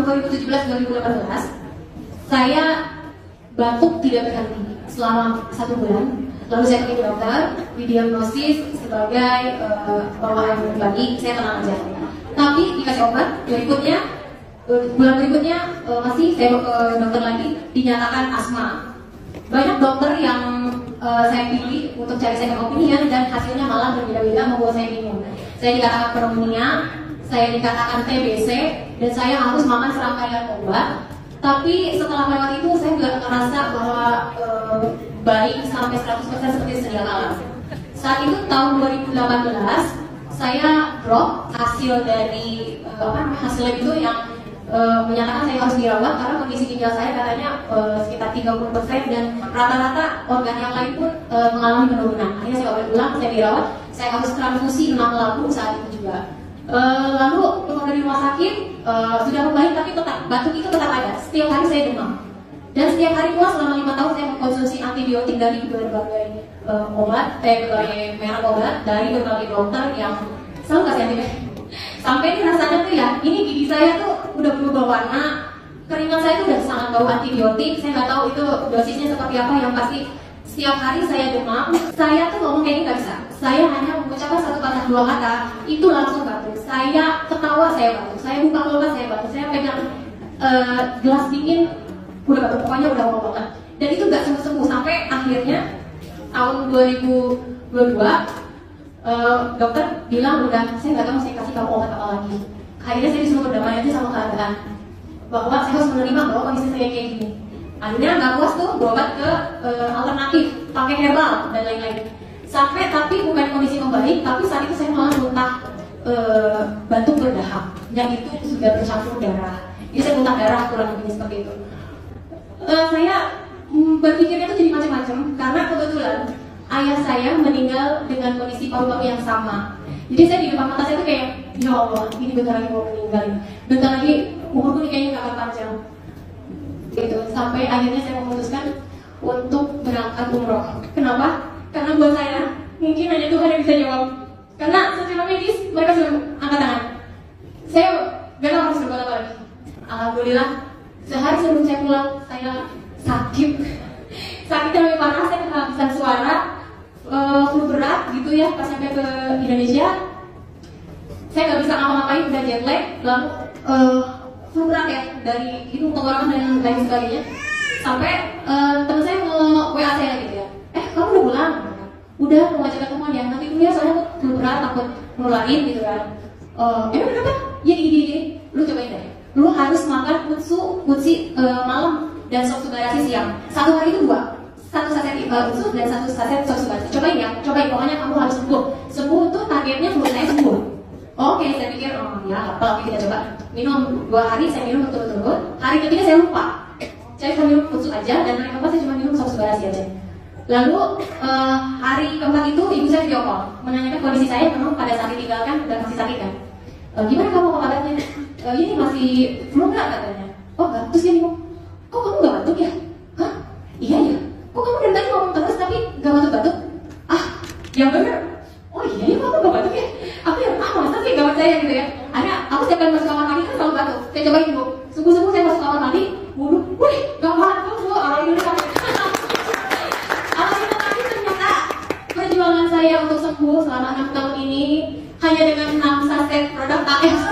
tahun 2017-2018 saya batuk tidak berhenti selama 1 bulan. Lalu saya pergi ke dokter, didiagnosis sebagai bawaan pribadi. Saya tenang aja. Tapi dikasih obat. Bulan berikutnya masih saya ke dokter lagi, dinyatakan asma. Banyak dokter yang saya pilih untuk cari second opinion dan hasilnya malah berbeda-beda, membuat saya bingung. Saya dikatakan pneumonia, saya dikatakan TBC, dan saya harus makan serangkaian obat. Tapi setelah lewat itu saya nggak ngerasa bahwa baik sampai 100% seperti sedia kala. Saat itu tahun 2018 saya drop hasil dari hasil itu yang menyatakan saya harus dirawat karena kondisi ginjal saya katanya sekitar 30% dan rata-rata organ yang lain pun mengalami penurunan. Akhirnya saya obat ulang, saya dirawat, saya harus transfusi 6 lambung saat itu juga. Lalu keluar dari rumah sakit sudah membaik tapi tetap batuk itu tetap ada. Setiap hari saya demam dan setiap hari pula selama 5 tahun saya mengkonsumsi antibiotik dari berbagai berbagai merek obat dari berbagai dokter yang selalu kasih antibiotik. Sampai ini rasanya tuh ya, ini gigi saya tuh udah berubah warna, keringat saya tuh udah sangat bau antibiotik. Saya nggak tahu itu dosisnya seperti apa, yang pasti setiap hari saya demam. Saya tuh ngomong kayak ini nggak bisa. Saya hanya mengucapkan 1 kata 2 kata, itu langsung batuk. Saya ketawa saya batuk, saya buka mulut saya batuk, saya pegang gelas dingin udah batuk, pokoknya udah ngomong banget. Dan itu nggak sembuh-sembuh sampai akhirnya tahun 2022 dokter bilang udah, saya nggak tahu saya kasih kamu obat apa lagi. Akhirnya saya disuruh berdamai aja sama keadaan bahwa saya harus menerima bahwa kondisi saya kayak gini. Akhirnya nggak puas tuh berobat ke alternatif, pakai herbal dan lain-lain. Sampai tapi bukan kondisi membaik, tapi saat itu saya malah muntah batuk berdahak, yang itu sudah bercampur darah. Jadi saya muntah darah kurang lebih seperti itu. Saya berpikirnya tuh jadi macam-macam karena kebetulan ayah saya meninggal dengan kondisi paru-paru yang sama. Jadi saya di depan mata saya tuh kayak, ya Allah, ini bentar lagi mau meninggal, bentar lagi umurku nih kayaknya gak akan panjang. Gitu. Sampai akhirnya saya memutuskan untuk berangkat umroh. Kenapa? Karena buat saya mungkin hanya Tuhan yang bisa jawab. Karena secara medis mereka sudah angkat tangan. Saya gak tahu harus berbuat apa lagi. Alhamdulillah, sehari sebelum saya pulang saya sakit. Sakitnya lebih parah, saya kehabisan suara, flu berat gitu ya. Pas sampai ke Indonesia saya nggak bisa ngapa-ngapain, udah jet lag, lalu flu berat ya dari hidung, tenggorokan dan lain sebagainya. Sampai teman saya nge-WA saya gitu ya, kamu udah pulang? Udah, mau ngajak ketemuan ya, nanti dulu ya soalnya aku flu berat, takut nularin gitu kan. Emang kenapa? Ya gini, lu cobain deh. Lu harus makan kutsi malam dan sop subarasi siang. 1 hari itu 2. 1 saset usus dan 1 saset sop subarasi. Cobain ya, pokoknya kamu harus sembuh. Sembuh itu targetnya flu saya sembuh. Oke, saya pikir, ya apa, kita coba. Minum 2 hari, saya minum berturut-turut. Hari ketiga saya lupa. Saya cuma minum kutsu aja, dan hari keempat saya cuma minum sop subarasi aja. Lalu hari keempat itu ibu saya video call, menanyakan kondisi saya, memang pada saat ditinggalkan dan masih sakit kan. Gimana kamu kabarnya? Ini masih flu nggak katanya? Oh nggak, terus dia bingung. Kok kamu nggak batuk ya? Hah? Iya ya. Kok kamu dari tadi ngomong terus tapi nggak batuk-batuk? Yang bener. Oh iya ya, kamu nggak batuk ya? Aku ya, masa sih nggak percaya gitu ya? Akhirnya aku setiap kali masuk kamar mandi kan selalu batuk. Saya cobain bu, subuh-subuh saya masuk kamar mandi, wudhu, wih, nggak batuk bu, alhamdulillah. Alhamdulillah, tapi ternyata perjuangan saya untuk sembuh selama 6 tahun ini hanya dengan 6 saset produk AFC.